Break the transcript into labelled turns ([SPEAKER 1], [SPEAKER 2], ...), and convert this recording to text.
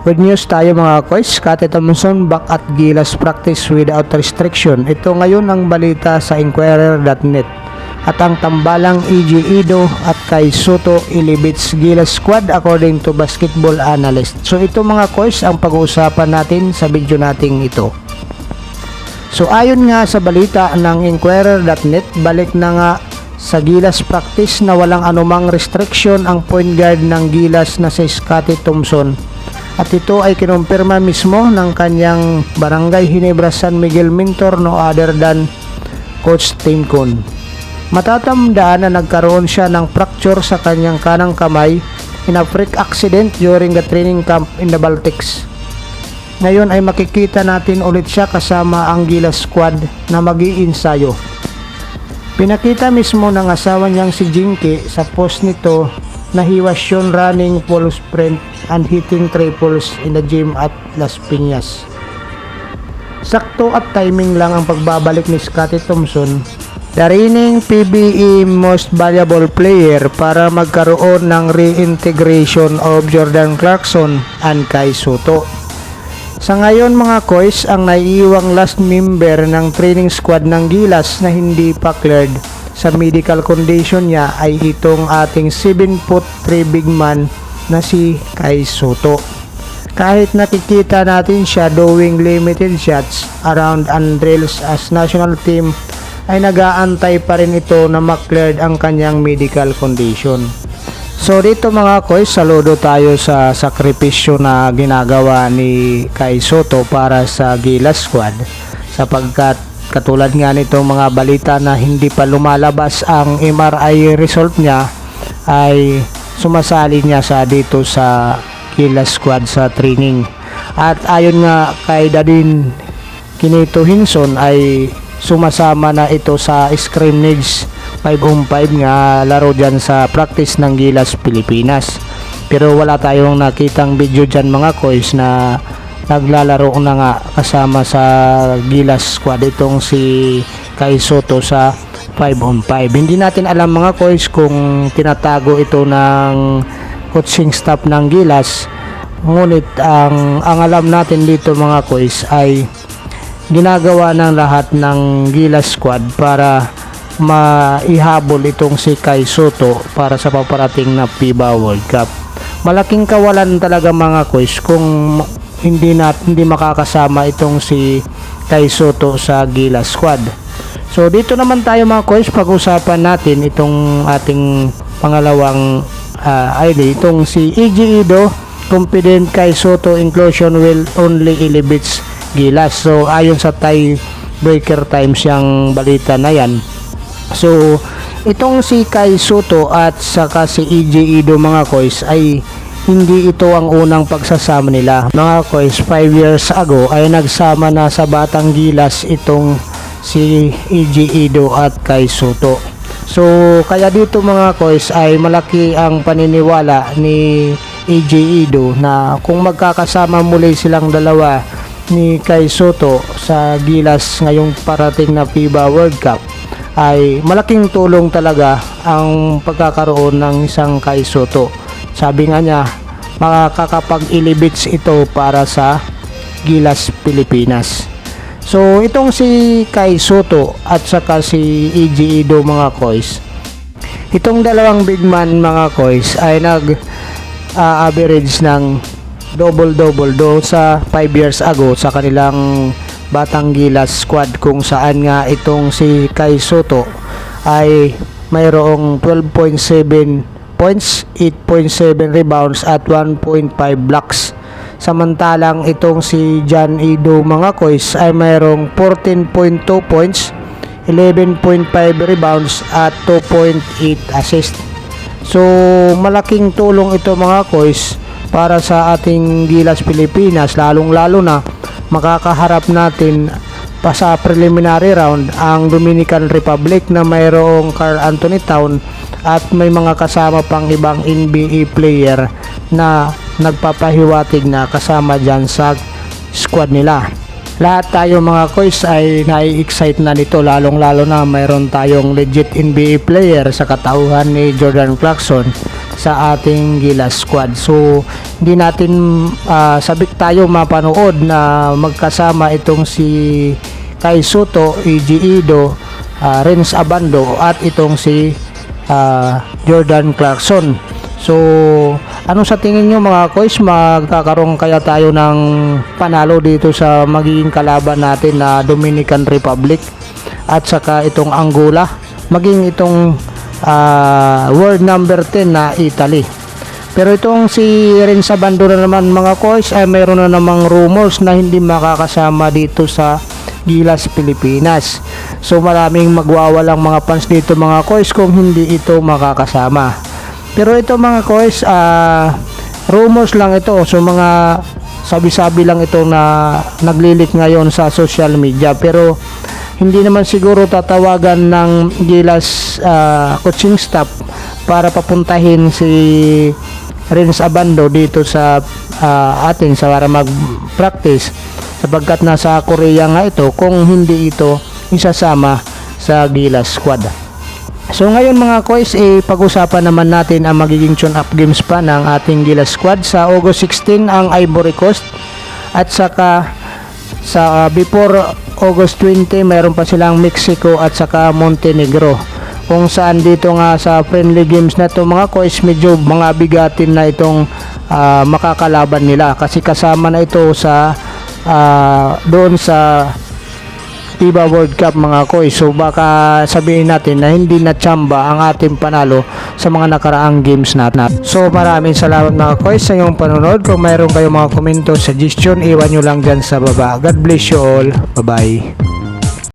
[SPEAKER 1] Good news tayo mga kois, Scottie Thompson back at Gilas practice without restriction. Ito ngayon ang balita sa Inquirer.net. At ang tambalang EJ Ido at Kai Sotto ilibits Gilas squad according to basketball analyst. So ito mga kois ang pag-uusapan natin sa video nating ito. So ayon nga sa balita ng Inquirer.net, balik na nga sa Gilas practice na walang anumang restriction ang point guard ng Gilas na si Scottie Thompson. At ito ay kinumpirma mismo ng kanyang Barangay Ginebra San Miguel mentor no other than Coach Tim Cone. Matatandaan na nagkaroon siya ng fracture sa kanyang kanang kamay in a freak accident during the training camp in the Baltics. Ngayon ay makikita natin ulit siya kasama ang Gilas squad na mag-iinsayo. Pinakita mismo ng asawa niyang si Jinky sa post nito na he was shown running full sprint and hitting triples in the gym at Las Piñas. Sakto at timing lang ang pagbabalik ni Scottie Thompson, the reigning PBA Most Valuable Player, para magkaroon ng reintegration of Jordan Clarkson and Kai Sotto. Sa ngayon mga kois, ang naiiwang last member ng training squad ng Gilas na hindi pa cleared sa medical condition niya ay itong ating 7'3" big man na si Kai Sotto. Kahit nakikita natin siya doing limited shots around and drills as national team, ay nag-aantay pa rin ito na ma-cleared ang kanyang medical condition. So dito mga kois, saludo tayo sa sakripisyo na ginagawa ni Kai Sotto para sa Gilas squad, sapagkat katulad nga nitong mga balita na hindi pa lumalabas ang MRI result niya, ay sumasali niya sa dito sa Gilas squad sa training. At ayon nga kay Dadin Kinito Hinson ay sumasama na ito sa scrimmage 5-on-5 nga laro dyan sa practice ng Gilas Pilipinas. Pero wala tayong nakitang video dyan mga kois na naglalaro na nga kasama sa Gilas squad itong si Kai Sotto sa 5-on-5. Hindi natin alam mga kois kung tinatago ito ng coaching staff ng Gilas. Ngunit ang alam natin dito mga kois ay ginagawa ng lahat ng Gilas squad para maihabol itong si Kai Sotto para sa paparating na FIBA World Cup. Malaking kawalan talaga mga kois kung hindi makakasama itong si Kai Sotto sa Gilas squad. So dito naman tayo mga kois, pag-usapan natin itong ating pangalawang ID, itong si EJ Ido, confident Kai Sotto inclusion will only elevate Gilas. So ayon sa Tiebreaker Times yung balita na yan. So itong si Kai Sotto at saka si EJ Ido mga kois ay hindi ito ang unang pagsasama nila. Mga kois, 5 years ago ay nagsama na sa Batang Gilas itong si EJ Ido at Kai Sotto. So kaya dito mga kois ay malaki ang paniniwala ni EJ Ido na kung magkakasama muli silang dalawa ni Kai Sotto sa Gilas ngayong parating na FIBA World Cup, ay malaking tulong talaga ang pagkakaroon ng isang Kai Sotto. Sabi nga niya, makakapag-ilibits ito para sa Gilas Pilipinas. So itong si Kai Sotto at saka si EJ Ido mga kois, itong dalawang big man mga kois ay nag-average ng double-double do sa 5 years ago sa kanilang Batang Gilas squad, kung saan nga itong si Kai Sotto ay mayroong 12.7 points, 8.7 rebounds at 1.5 blocks. Samantalang itong si Jan Ido mga kois ay mayroong 14.2 points, 11.5 rebounds at 2.8 assist. So malaking tulong ito mga kois para sa ating Gilas Pilipinas, lalong-lalo na makakaharap natin pa sa preliminary round ang Dominican Republic na mayroong Karl Anthony Towns at may mga kasama pang ibang NBA player na nagpapahiwatig na kasama dyan sa squad nila. Lahat tayo mga kois ay nai-excite na nito, lalong-lalo na mayroon tayong legit NBA player sa katauhan ni Jordan Clarkson sa ating Gilas squad. So hindi natin sabik tayo mapanood na magkasama itong si Kai Soto, EJ Ido, Renz Abando at itong si Jordan Clarkson. So ano sa tingin nyo mga kois, magkakaroon kaya tayo ng panalo dito sa magiging kalaban natin na Dominican Republic at saka itong Angola, maging itong world number 10 na Italy? Pero itong si Renz Abando na naman mga kois, ay mayroon na namang rumors na hindi makakasama dito sa Gilas Pilipinas. So maraming magwawalang mga fans dito mga kois kung hindi ito makakasama. Pero ito mga kois, rumors lang ito. So mga sabi-sabi lang ito na naglilik ngayon sa social media. Pero hindi naman siguro tatawagan ng Gilas coaching staff para papuntahin si Renz Abando dito sa atin sa para mag-practice, sapagkat nasa Korea nga ito kung hindi ito isasama sa Gilas squad. So ngayon mga kois, pag-usapan naman natin ang magiging tune-up games pa ng ating Gilas squad. Sa August 16 ang Ivory Coast, at saka sa before August 20 mayroon pa silang Mexico at saka Montenegro, kung saan dito nga sa friendly games na to mga kois, medyo mga bigatin na itong makakalaban nila, kasi kasama na ito sa doon sa FIBA World Cup mga kois. So baka sabihin natin na hindi na tsamba ang ating panalo sa mga nakaraang games natin. So maraming salamat mga kois sa inyong panonood. Kung mayroon kayong mga komento, suggestion, iwan nyo lang dyan sa baba. God bless you all. Bye bye.